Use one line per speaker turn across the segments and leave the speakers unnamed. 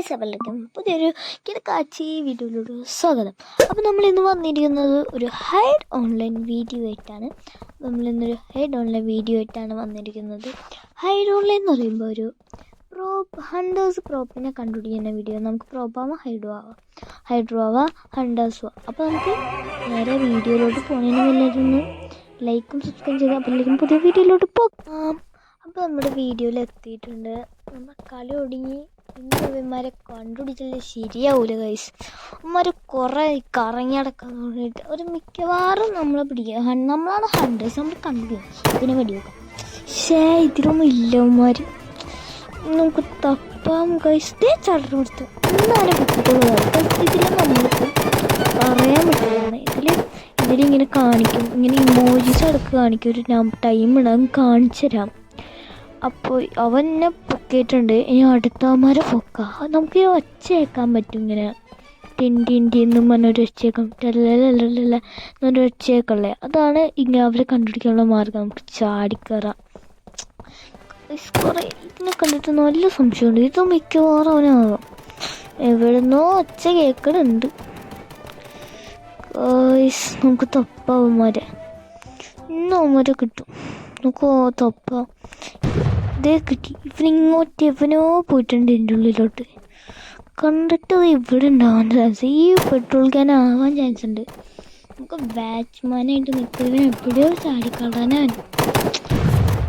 Guys എല്ലാവർക്കും പുതിയൊരു കിടക്കാച്ചി വീഡിയോയിലൂടെ സ്വാഗതം. അപ്പോൾ നമ്മൾ ഇന്ന് വന്നിരിക്കുന്നത് ഒരു ഹൈഡ് ഓൺലൈൻ വീഡിയോ ആയിട്ടാണ്. വന്നിരിക്കുന്നത്. ഹൈഡ് ഓൺലൈൻ എന്ന് പറയുമ്പോൾ ഒരു ഹണ്ടേഴ്സ് പ്രോപ്പിനെ കണ്ടുപിടിക്കുന്ന വീഡിയോ. നമുക്ക് പ്രോപ്പാവാം ഹൈഡ്രോ ആവാം ഹണ്ടേഴ്സും ആവാം. അപ്പോൾ നമുക്ക് നേരെ വീഡിയോയിലോട്ട് പോകുന്നതിന് എല്ലാവരും ലൈക്കും സബ്സ്ക്രൈബ് ചെയ്ത് അപ്പോൾ എല്ലാവരും പുതിയ വീഡിയോയിലോട്ട് പോകാം. അപ്പോൾ നമ്മുടെ വീഡിയോയിൽ എത്തിയിട്ടുണ്ട്. നമ്മൾ കളി ഒടുങ്ങി ഇവന്മാരെ കണ്ടുപിടിച്ചാൽ ശരിയാവൂല ഗൈസ്. ഇവന്മാർ കുറേ കറങ്ങി അടക്കാൻ തോന്നിയിട്ട് ഒരു മിക്കവാറും നമ്മളെ പിടിക്കുക. നമ്മളാണ് ഹണ്ടേഴ്സ്, നമ്മൾ കണ്ടുപിടിക്കും ഇതിനെ വെടിവെക്കാം. ഇതിലൊന്നും ഇല്ല ഇവന്മാർ. നമുക്ക് തപ്പാം ഗൈസ്. ചടം കൊടുത്തു എന്നാലും പറ്റിയിട്ടുള്ളതാണ്. ഇതിൽ നമ്മൾക്ക് പറയാൻ പറ്റുന്നതാണ്. ഇതിലിങ്ങനെ കാണിക്കും, ഇങ്ങനെ ഇമോജീസ് അടക്ക് കാണിക്കും. ഒരു ടൈം ഇടാൻ കാണിച്ചു തരാം. അപ്പോൾ അവനെ പൊക്കിയിട്ടുണ്ട്. ഇനി അടുത്തവന്മാരെ പൊക്കാം. നമുക്ക് ഒച്ച കേൾക്കാൻ പറ്റും. ഇങ്ങനെ ടിൻറ്റിന്നും പറഞ്ഞൊരു ഒച്ച കേൾക്കാം. എന്നൊരു ഒച്ച കേൾക്കല്ലേ. അതാണ് ഇങ്ങനെ അവരെ കണ്ടുപിടിക്കാനുള്ള മാർഗം. നമുക്ക് ചാടിക്കയറാം. കുറേ ഇതിനെ കണ്ടിട്ട് നല്ല സംശയമുണ്ട്. ഇത് മിക്കവാറും അവനാകാം. എവിടുന്നോ ഒച്ച കേൾക്കണുണ്ട്. നമുക്ക് തപ്പാവന്മാരെ ഇന്ന് അവന്മാരെ കിട്ടും. നമുക്ക് തപ്പാം. ഇതേ കിട്ടി. ഇവനോ പോയിട്ടുണ്ട് എൻ്റെ ഉള്ളിലോട്ട്. കണ്ടിട്ട് അത് ഇവിടെ ഉണ്ടാവാൻ ചാൻസ്. ഈ പെട്രോൾ ക്യാൻ ആവാൻ ചാൻസ് ഉണ്ട്. നമുക്ക് ബാറ്റ്മാനായിട്ട് നിൽക്കുന്നവൻ എവിടെയോ ചാടിക്കളാനാണ്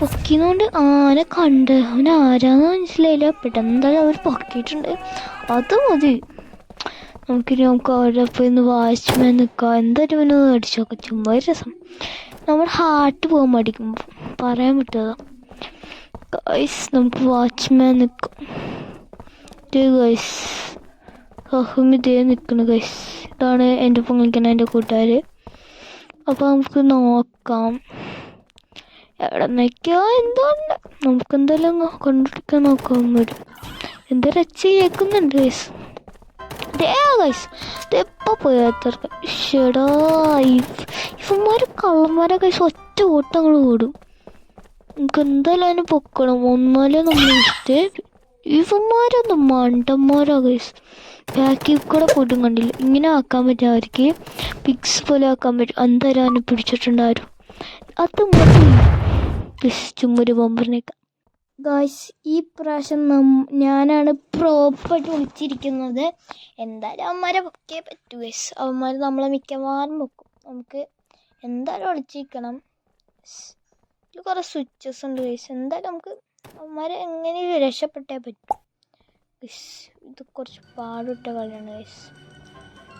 പൊക്കിയതുകൊണ്ട് ആനെ കണ്ട്. അവൻ ആരാന്ന് മനസ്സിലായില്ല. പെട്ടെന്ന് എന്തായാലും അവർ പൊക്കിയിട്ടുണ്ട്. അത് മതി. നമുക്ക് അവരുടെ ഒപ്പം ഇന്ന് വാച്ച്മാൻ നിൽക്കാം. എന്തായാലും ഇവന് അടിച്ചു നോക്കാം. ചുമ്മാ രസം. നമ്മുടെ ഹാർട്ട് പോകാൻ മടിക്കുമ്പോൾ പറയാൻ പറ്റുക ഗൈസ്. നമുക്ക് വാച്ച്മാൻ നിൽക്കാം. ഗൈസ് ഇതേ നിൽക്കണം ഗൈസ്. ഇതാണ് എൻ്റെ ഒപ്പം കളിക്കുന്ന എൻ്റെ കൂട്ടുകാർ. അപ്പോൾ നമുക്ക് നോക്കാം എവിടെ നിൽക്കുക എന്തുകൊണ്ട്. നമുക്ക് എന്തായാലും കണ്ടുപിടിക്കാൻ നോക്കാൻ വരും. എന്താ രച്ച കേൾക്കുന്നുണ്ട് ഗൈസ്. ഗൈസ് ഇതെപ്പോൾ പോയാത്തർക്ക് ഷെടാ. ഇവന്മാർ കള്ളന്മാരെ ഗൈസ് ഒറ്റ ഓട്ടങ്ങൾ ഓടും. നമുക്ക് എന്തായാലും അതിന് പൊക്കണം. ഒന്നാലേ നമ്മൾ ഇവന്മാരൊന്നും മണ്ടന്മാരാ ഗൈസ്. ബാക്കിൽ കൂടെ പോയിട്ടും കണ്ടില്ല. ഇങ്ങനെ ആക്കാൻ പറ്റും അവർക്ക്. പിക്സ് പോലെ ആക്കാൻ പറ്റും. എന്തായാലും അവനെ പിടിച്ചിട്ടുണ്ടായിരുന്നു. അത് മതി ചുമ്മൊരു ബോംബറിനേക്കാം ഗായ്സ്. ഈ പ്രാവശ്യം ഞാനാണ് പ്രോപ്പായിട്ട് വിളിച്ചിരിക്കുന്നത്. എന്തായാലും അവന്മാരെ പൊക്കേ പറ്റൂ ഗൈസ്. അവന്മാർ നമ്മളെ മിക്കവാറും പൊക്കും. നമുക്ക് എന്തായാലും ഒളിച്ചിരിക്കണം. ഇതിൽ കുറേ സ്വിച്ചസ് ഉണ്ട് ഗൈസ്. എന്തായാലും നമുക്ക് അവന്മാരെ എങ്ങനെയും രക്ഷപ്പെട്ടേ പറ്റും ഗൈസ്. ഇത് കുറച്ച് പാടിട്ട കളിയാണ് ഗൈസ്.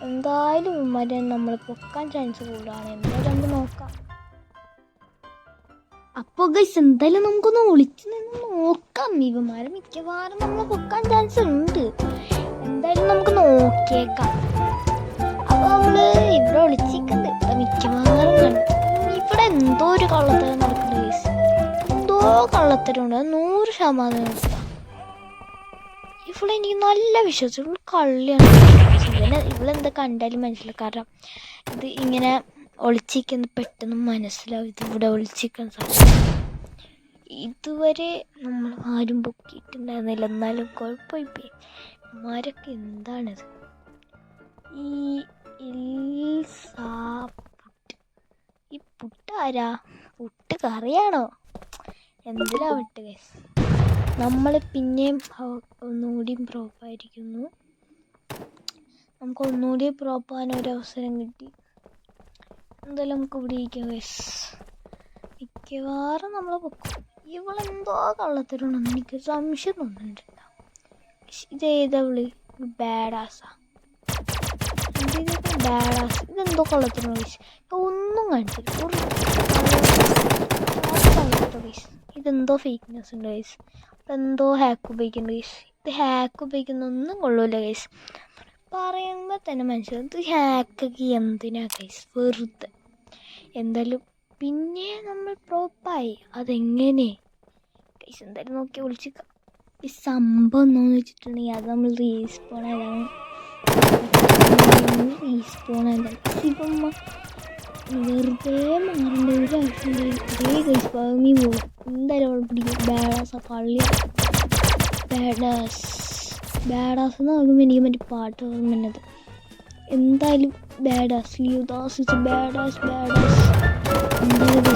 എന്തായാലും അവന്മാരെ നമ്മൾ പൊക്കാൻ ചാൻസ് കൂടുതലാണ്. എന്തായാലും നമുക്ക് നോക്കാം. അപ്പോൾ ഗൈസ് എന്തായാലും നമുക്കൊന്ന് ഒളിച്ച് നിന്ന് നോക്കാം. ഇവന്മാരെ മിക്കവാറും നമ്മൾ പൊക്കാൻ ചാൻസ് ഉണ്ട്. എന്തായാലും നമുക്ക് നോക്കിയേക്കാം. അപ്പോൾ നമ്മൾ ഇവിടെ ഒളിച്ചിരിക്കുന്നുണ്ട്. ഇവിടെ മിക്കവാറും കണ്ടു. ഇവിടെ എന്തോ ഒരു കള്ളത്തരം നടക്കുന്നുണ്ട് ഗൈസ്. എന്തോ കള്ളത്തരമുണ്ട്. 100% ഇവിടെ എനിക്ക് നല്ല വിശ്വാസം. ഇവിടെ കള്ളിയാണ്. ഇവളെന്താ കണ്ടാലും മനസ്സിലാവും. കാരണം ഇത് ഇങ്ങനെ ഒളിച്ചിരിക്കുന്നത് പെട്ടെന്ന് മനസ്സിലാവും. ഇതിവിടെ ഒളിച്ചിരിക്കാൻ സാധിക്കും. ഇതുവരെ നമ്മൾ ആരും പൊക്കിയിട്ടുണ്ടായിരുന്നില്ല. എന്നാലും കുഴപ്പമില്ല. മാരൊക്കെ എന്താണിത്? ഈ പുട്ടാരാ? പുട്ട് കറിയാണോ? എന്തിലാവട്ടെ ഗൈസ്. നമ്മൾ പിന്നെയും ഒന്നുകൂടി പ്രോപ്പായിരിക്കുന്നു. നമുക്ക് ഒന്നുകൂടി പ്രോപ്പാകാനൊരവസരം കിട്ടി. എന്തായാലും നമുക്ക് ഇവിടെ ഇരിക്കാം ഗൈസ്. മിക്കവാറും നമ്മളെ പൊക്കും. ഇവളെന്തോ കള്ളത്തരമുണ്ടെന്ന് എനിക്ക് സംശയം തോന്നുന്നുണ്ട്. ഇതേതാ വിളി? ബാഡാസാ. ബാഡാസ്. ഇതെന്തോ കള്ളത്തരം ഗൈസ്. ഒന്നും കാണിച്ചില്ല. ഗൈസ് ഇതെന്തോ ഫേക്ക്നെസ് ഉണ്ട് ഗൈസ്. ഇതെന്തോ ഹാക്ക് ഉപയോഗിക്കുന്നുണ്ട് ഗൈസ്. ഇത് ഹാക്ക് ഉപയോഗിക്കുന്ന ഒന്നും കൊള്ളൂല ഗൈസ്. പറയുമ്പോൾ തന്നെ മനസ്സിലാവും ഇത് ഹാക്കൊക്കെ എന്തിനാ ഗൈസ്, വെറുതെ. എന്തായാലും പിന്നെ നമ്മൾ പ്രോപ്പായി. അതെങ്ങനെ ഗൈസ്? എന്തായാലും നോക്കി വിളിച്ചിക്കാം. ഈ സംഭവം എന്താണെന്ന് വെച്ചിട്ടുണ്ടെങ്കിൽ അത് നമ്മൾ റീസ്പോൺ ആയതാണ്. ഇപ്പം വെറുതെ മാറേണ്ട ഒരു ആവശ്യമുണ്ട്. ഇതേ ഗൈസ് പകമി പോകും. എന്തായാലും അവൾ പിടിക്കും. ബാഡാസ് കള്ളിയ ബാഡാസ് ബാഡാസ് എന്ന് പറയുമ്പോൾ എനിക്ക് മറ്റേ പാട്ട് ഓർമ്മത്. എന്തായാലും ബാഡാസ് ലിയുദാസ് ഇസ് ബാഡാസ് എന്തായാലും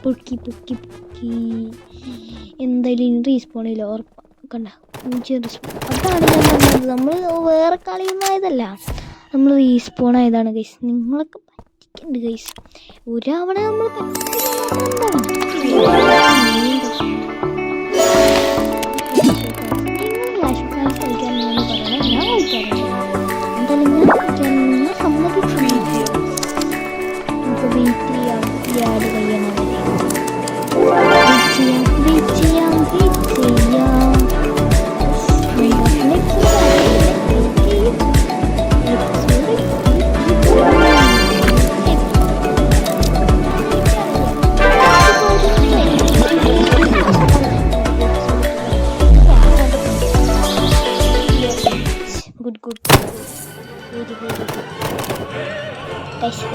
പൊക്കി എന്തായാലും ഇനി റീസ്പോൺ ചെയ്യില്ല ഉറപ്പാണ്. കണ്ട റീസ്പോൺ അതാണ് ഞാൻ പറഞ്ഞത്. നമ്മൾ വേറെ കളിയുമായതല്ല, നമ്മൾ റീസ്പോൺ ആയതാണ് ഗൈസ്. നിങ്ങളൊക്കെ പറ്റിക്കുന്നുണ്ട് ഗൈസ്. ഒരാവണ നമ്മൾ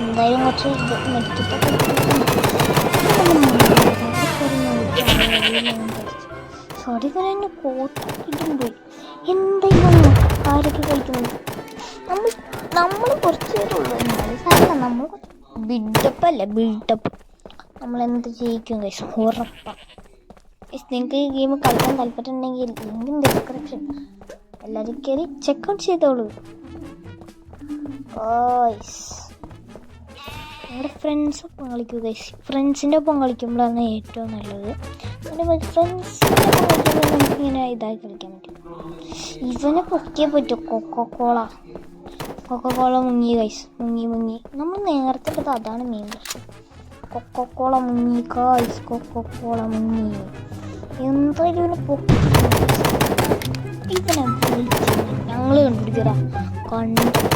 എന്തായാലും കുറച്ച് സോറി തന്നെ കോട്ടിട്ടുണ്ട്. എന്തായാലും ആരൊക്കെ കളിക്കുന്നുണ്ട്. നമ്മൾ കുറച്ച് പേരുള്ളൂ. എന്നാലും സാറില്ല, നമ്മൾ ബിൽഡപ്പ് നമ്മളെന്ത് ജയിക്കും ഗൈസ് ഉറപ്പാണ്. നിങ്ങൾക്ക് ഈ ഗെയിം കളിക്കാൻ താല്പര്യമുണ്ടെങ്കിൽ ലിങ്ക് ഡിസ്ക്രിപ്ഷൻ എല്ലാവരും കയറി ചെക്കൗട്ട് ചെയ്തോളൂ. നിങ്ങളുടെ ഫ്രണ്ട്സൊപ്പം കളിക്കുക ഗൈസ്. ഫ്രണ്ട്സിൻ്റെ ഒപ്പം കളിക്കുമ്പോഴാണ് ഏറ്റവും നല്ലത്. പിന്നെ ഫ്രണ്ട്സിൻ്റെ ഒപ്പം കളിക്കുമ്പോൾ നമുക്കിങ്ങനെ ഇതായി കളിക്കാൻ പറ്റും. ഇവനെ പൊക്കിയേ പറ്റും. കൊക്കക്കോള മുങ്ങി ഗൈസ്, മുങ്ങി. നമ്മൾ നേരത്തെ എടുത്തത് അതാണ് മെയിൻ പ്രശ്നം. കൊക്കക്കോള മുങ്ങി ഗൈസ്, കൊക്കക്കോള മുങ്ങി. എന്തായാലും ഇവനെ പൊക്കി ഇവനെ ഞങ്ങൾ കണ്ടുപിടിക്കടാ. കണ്ടുപിടിക്കട്ടെ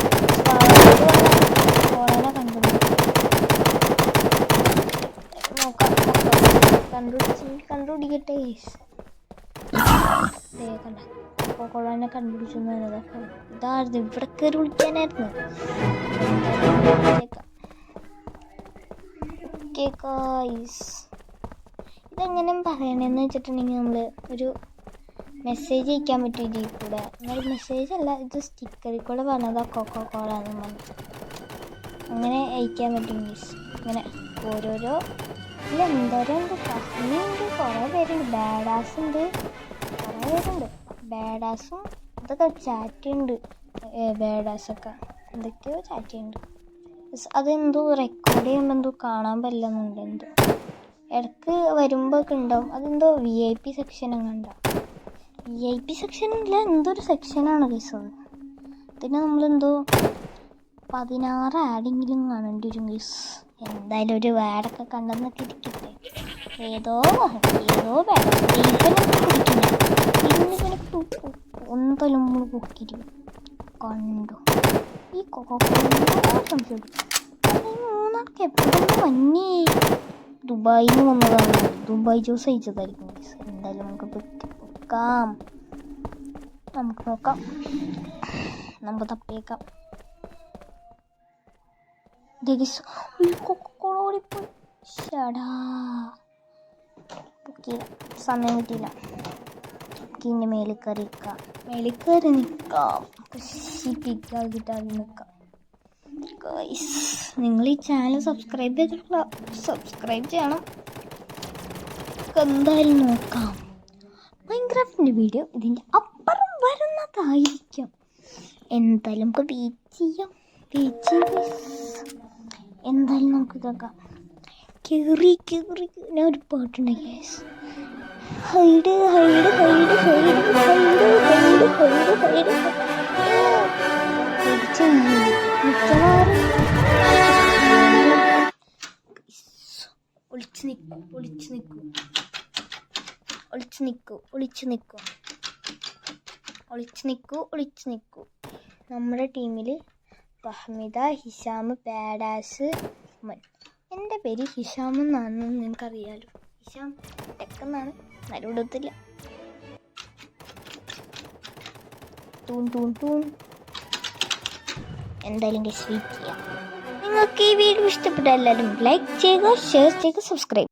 കണ്ട കൊക്കോളനെ കണ്ടുപിടിച്ചു. ഇതായിരുന്നു ഇവിടെ കയറി വിളിക്കാനായിരുന്നു. ഇതെങ്ങനെ പറയണെന്ന് വെച്ചിട്ടുണ്ടെങ്കിൽ നമ്മൾ ഒരു മെസ്സേജ് അയക്കാൻ പറ്റും ഇതിൽ കൂടെ. എന്നാൽ മെസ്സേജ് അല്ല, ഇത് സ്റ്റിക്കറിൽ കൂടെ പറഞ്ഞതാ കൊക്കോള എന്ന് പറഞ്ഞു. അങ്ങനെ അയക്കാൻ പറ്റും മീൻസ് ഇങ്ങനെ ഓരോരോ എന്തോരം ഉണ്ട്. ഫസ്റ്റിനുണ്ട്, കുറേ പേരുണ്ട്. ബാഡാസുണ്ട്, കുറേ പേരുണ്ട്. ബാഡാസും ഇതൊക്കെ ചാറ്റ് ചെയ്യുന്നുണ്ട്. ബാഡാസൊക്കെ എന്തൊക്കെയോ ചാറ്റ് ചെയ്യുന്നുണ്ട്. അതെന്തോ റെക്കോർഡ് ചെയ്യുമ്പോൾ എന്തോ കാണാൻ പറ്റില്ലെന്നുണ്ട്. എന്തോ ഇടയ്ക്ക് വരുമ്പോൾ ഒക്കെ ഉണ്ടാവും. അതെന്തോ VIP സെക്ഷൻ അങ്ങ് ഉണ്ടാവും. VIP സെക്ഷനില്ല, എന്തോ ഒരു സെക്ഷനാണ് ഗൈസ് അത്. പിന്നെ നമ്മളെന്തോ 16 ആഡെങ്കിലും കാണേണ്ടി വരും ഗൈസ്. എന്തായാലും ഒരു വേടൊക്കെ കണ്ടെന്നൊക്കെ ഇരിക്കട്ടെ. ഏതോ വേട എന്തായാലും നമ്മൾ പൊക്കിയിരിക്കും. കണ്ടു ഈ സംശയം മൂന്നാൾക്ക് എപ്പോഴും മഞ്ഞേ ദുബായിൽ നിന്ന് വന്നതാണ്. ദുബായ് ജ്യൂസ് അയച്ചതായിരിക്കും ഗൈസ്. എന്തായാലും നമുക്ക് പൊക്കാം, നമുക്ക് നോക്കാം, നമുക്ക് തപ്പിയേക്കാം. കൊക്കോളോടിപ്പോയി ഷടാ പൊക്കിയില്ല, സമയം കിട്ടിയില്ല. പൊക്കിൻ്റെ മേളിൽ കയറി നിൽക്കാം. കിട്ടാതെ നിൽക്കാം. നിങ്ങൾ ഈ ചാനൽ സബ്സ്ക്രൈബ് ചെയ്തിട്ടില്ല, സബ്സ്ക്രൈബ് ചെയ്യണം. എന്തായാലും നോക്കാം. മൈൻക്രാഫ്റ്റിൻ്റെ വീഡിയോ ഇതിൻ്റെ അപ്പുറം വരുന്നതായിരിക്കും. എന്തായാലും നമുക്ക് വെയിറ്റ് ചെയ്യാം. എന്തായാലും നമുക്ക് ഇതാക്കാം. കയറി ഞാൻ ഒരു പാട്ടുണ്ട് ഗ്യാസ്. ഹൈഡ് ഒളിച്ചു നിൽക്കൂ. നമ്മുടെ ടീമിൽ ഫഹ്മിദ, ഹിഷാം, ബാഡാസ്, ഉമ്മൻ. എൻ്റെ പേര് ഹിഷാം എന്നാണെന്ന് നിനക്കറിയാലോ. ഹിഷാം ടെക്കെന്നാണ്, നടുവിടത്തില്ല. തൂൺ എന്തായാലും വെയിറ്റ് ചെയ്യാം. നിങ്ങൾക്ക് ഈ വീഡിയോ ഇഷ്ടപ്പെട്ട എല്ലാവരും ലൈക്ക് ചെയ്യുക, ഷെയർ ചെയ്യുക, സബ്സ്ക്രൈബ്